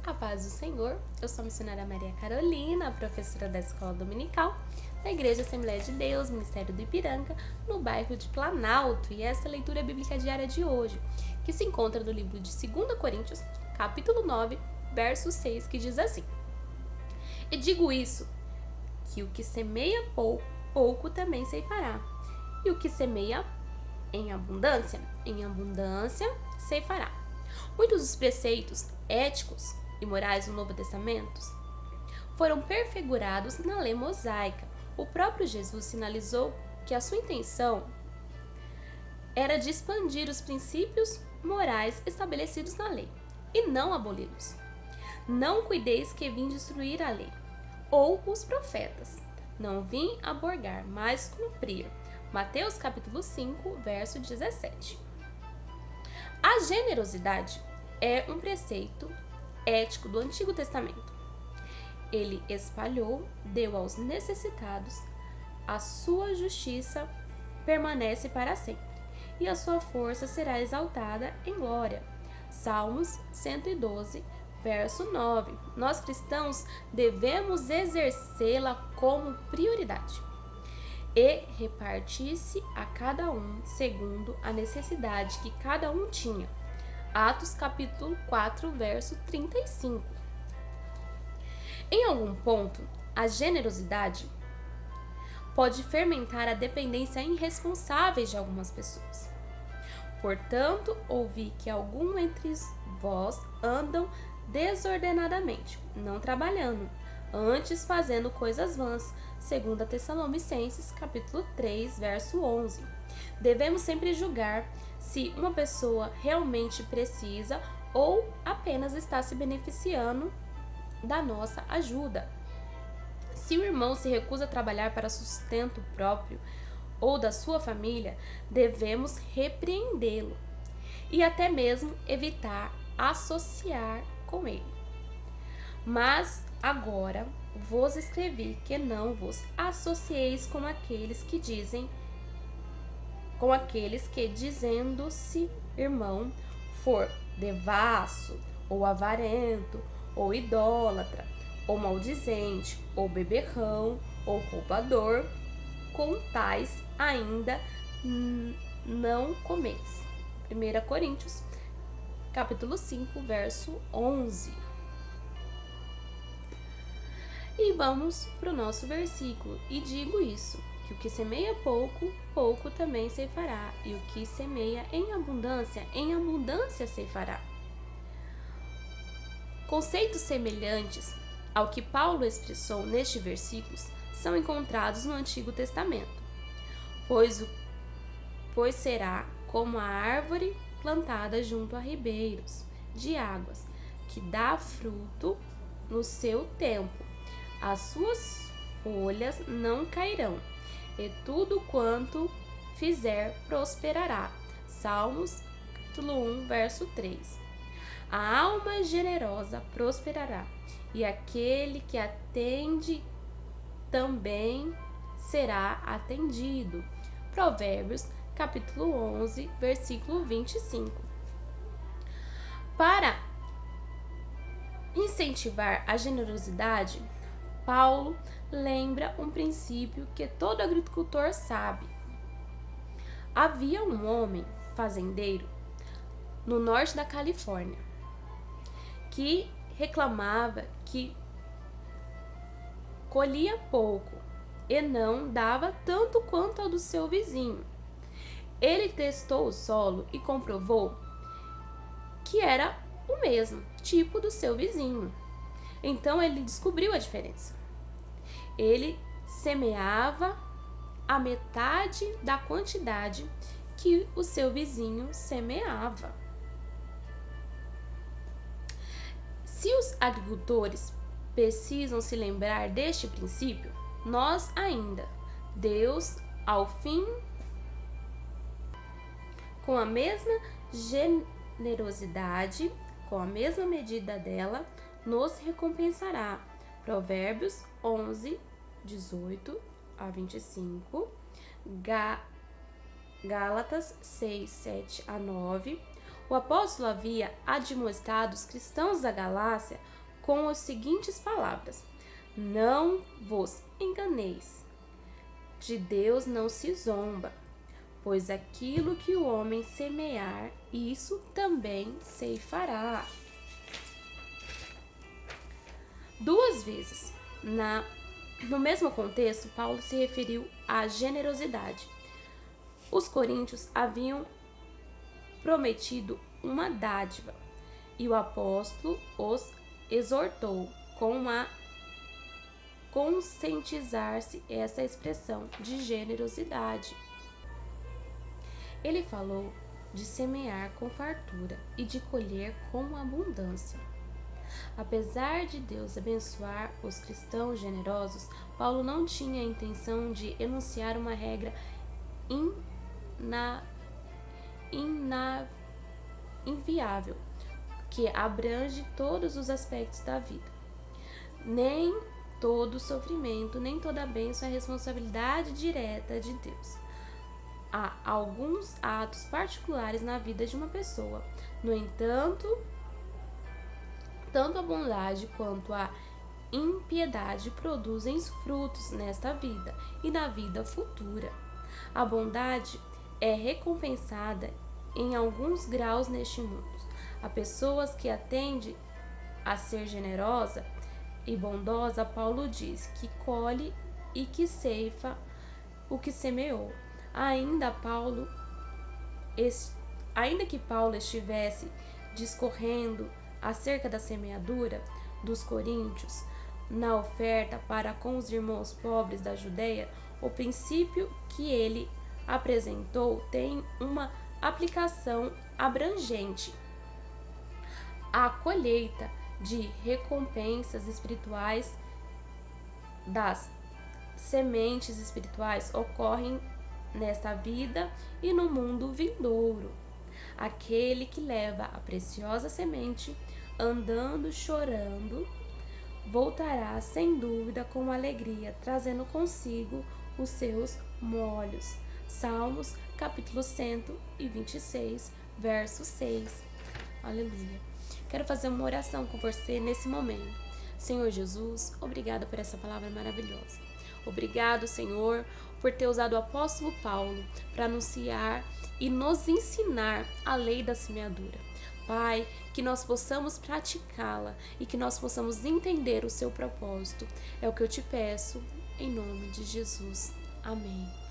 A paz do Senhor, eu sou a missionária Maria Carolina, professora da Escola Dominical da Igreja Assembleia de Deus, Ministério do Ipiranga, no bairro de Planalto, e essa é a leitura bíblica diária de hoje, que se encontra no livro de 2 Coríntios, capítulo 9, verso 6, que diz assim: E digo isso, que o que semeia pouco também ceifará, e o que semeia em abundância ceifará. Muitos dos preceitos éticos e morais do Novo Testamento foram perfigurados na lei mosaica. O próprio Jesus sinalizou que a sua intenção era de expandir os princípios morais estabelecidos na lei e não aboli-los. Não cuideis que vim destruir a lei ou os profetas. Não vim aborgar, mas cumprir. Mateus capítulo 5, verso 17. A generosidade é um preceito ético do Antigo Testamento. Ele espalhou, deu aos necessitados, a sua justiça permanece para sempre, e a sua força será exaltada em glória. Salmos 112, verso 9. Nós cristãos devemos exercê-la como prioridade e repartir-se a cada um segundo a necessidade que cada um tinha. Atos capítulo 4, verso 35. Em algum ponto, a generosidade pode fermentar a dependência irresponsável de algumas pessoas. Portanto, ouvi que algum entre vós andam desordenadamente, não trabalhando, antes fazendo coisas vãs, 2 Tessalonicenses, capítulo 3, verso 11. Devemos sempre julgar se uma pessoa realmente precisa ou apenas está se beneficiando da nossa ajuda. Se o irmão se recusa a trabalhar para sustento próprio ou da sua família, devemos repreendê-lo e até mesmo evitar associar com ele. Mas agora vos escrevi que não vos associeis com aqueles que dizendo-se irmão, for devasso, ou avarento, ou idólatra, ou maldizente, ou beberrão, ou roubador, com tais ainda não comeis. 1 Coríntios, capítulo 5, verso 11. E vamos para o nosso versículo. E digo isso, que o que semeia pouco, pouco também ceifará, e o que semeia em abundância ceifará. Conceitos semelhantes ao que Paulo expressou nestes versículos são encontrados no Antigo Testamento, pois será como a árvore plantada junto a ribeiros de águas, que dá fruto no seu tempo. As suas folhas não cairão, e tudo quanto fizer prosperará. Salmos, capítulo 1, verso 3. A alma generosa prosperará, e aquele que atende também será atendido. Provérbios, capítulo 11, versículo 25. Para incentivar a generosidade, Paulo lembra um princípio que todo agricultor sabe. Havia um homem fazendeiro no norte da Califórnia que reclamava que colhia pouco e não dava tanto quanto ao do seu vizinho. Ele testou o solo e comprovou que era o mesmo tipo do seu vizinho. Então ele descobriu a diferença. Ele semeava a metade da quantidade que o seu vizinho semeava. Se os agricultores precisam se lembrar deste princípio, nós ainda, Deus, ao fim, com a mesma generosidade, com a mesma medida dela, nos recompensará. Provérbios 11, 18 a 25, Gálatas 6, 7 a 9, O apóstolo havia admoestado os cristãos da Galácia com as seguintes palavras: não vos enganeis, de Deus não se zomba, pois aquilo que o homem semear, isso também ceifará. Duas vezes, no mesmo contexto, Paulo se referiu à generosidade. Os coríntios haviam prometido uma dádiva e o apóstolo os exortou com a conscientizar-se essa expressão de generosidade. Ele falou de semear com fartura e de colher com abundância. Apesar de Deus abençoar os cristãos generosos, Paulo não tinha a intenção de enunciar uma regra inviável que abrange todos os aspectos da vida. Nem todo sofrimento, nem toda bênção é responsabilidade direta de Deus. Há alguns atos particulares na vida de uma pessoa. No entanto, tanto a bondade quanto a impiedade produzem frutos nesta vida e na vida futura. A bondade é recompensada em alguns graus neste mundo. Há pessoas que atendem a ser generosa e bondosa, Paulo diz, que colhe e que ceifa o que semeou. Ainda que Paulo estivesse discorrendo acerca da semeadura dos coríntios na oferta para com os irmãos pobres da Judeia, o princípio que ele apresentou tem uma aplicação abrangente. A colheita de recompensas espirituais das sementes espirituais ocorrem nesta vida e no mundo vindouro. Aquele que leva a preciosa semente, andando chorando, voltará sem dúvida com alegria, trazendo consigo os seus molhos. Salmos, capítulo 126, verso 6. Aleluia. Quero fazer uma oração com você nesse momento. Senhor Jesus, obrigada por essa palavra maravilhosa. Obrigado, Senhor, por ter usado o apóstolo Paulo para anunciar e nos ensinar a lei da semeadura. Pai, que nós possamos praticá-la e que nós possamos entender o seu propósito. É o que eu te peço, em nome de Jesus. Amém.